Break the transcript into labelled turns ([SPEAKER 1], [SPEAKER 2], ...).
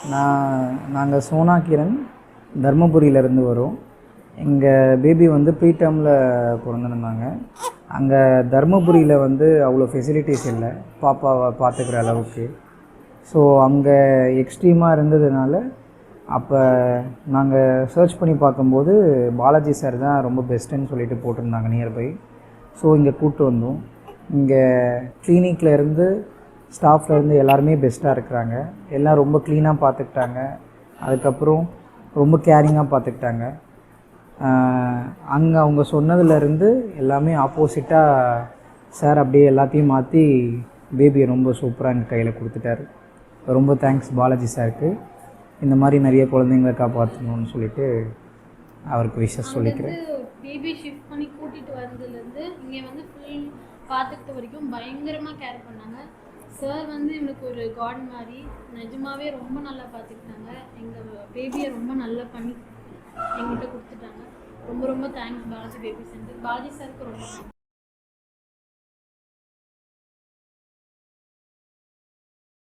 [SPEAKER 1] நாங்கள் சோனா கிரண் தர்மபுரியிலேருந்து வரோம். எங்கள் பேபி வந்து ப்ரீடேர்மில் பிறந்திருந்தாங்க. அங்கே தர்மபுரியில் வந்து அவ்வளோ ஃபெசிலிட்டிஸ் இல்லை பாப்பாவை பார்த்துக்கிற அளவுக்கு. ஸோ அங்கே எக்ஸ்ட்ரீமாக இருந்ததுனால அப்போ நாங்கள் சர்ச் பண்ணி பார்க்கும்போது பாலாஜி சார் தான் ரொம்ப பெஸ்ட்டுன்னு சொல்லிட்டு போட்டிருந்தாங்க நியர்பை. ஸோ இங்கே கூப்பிட்டு வந்தோம். இங்கே கிளினிக்கில் இருந்து ஸ்டாஃப்லேருந்து எல்லாருமே பெஸ்ட்டாக இருக்கிறாங்க. எல்லாம் ரொம்ப க்ளீனாக பார்த்துக்கிட்டாங்க. அதுக்கப்புறம் ரொம்ப கேரிங்காக பார்த்துக்கிட்டாங்க. அங்கே அவங்க சொன்னதுலேருந்து எல்லாமே ஆப்போசிட்டாக சார் அப்படியே எல்லாத்தையும் மாற்றி பேபியை ரொம்ப சூப்பராக எங்கள் கையில் கொடுத்துட்டாரு. ரொம்ப தேங்க்ஸ் பாலாஜி சாருக்கு. இந்த மாதிரி நிறைய குழந்தைங்களை காப்பாற்றணும்னு சொல்லிட்டு அவருக்கு விஷஸ் சொல்லிக்கிறேன்.
[SPEAKER 2] பேபி ஷிஃப்ட் பண்ணி கூட்டிகிட்டு வந்ததுலேருந்து இங்கே வந்து ஃபுல் பார்த்துக்கிட்ட வரைக்கும் பயங்கரமாக கேர் பண்ணாங்க. சார் வந்து எங்களுக்கு ஒரு காட் மாதிரி நிஜமாவே ரொம்ப நல்லா பார்த்துக்கிட்டாங்க. எங்கள் பேபியை ரொம்ப நல்லா பண்ணி எங்கள்கிட்ட கொடுத்துட்டாங்க. ரொம்ப ரொம்ப thanks Balaji baby centre. Balaji சாருக்கு ரொம்ப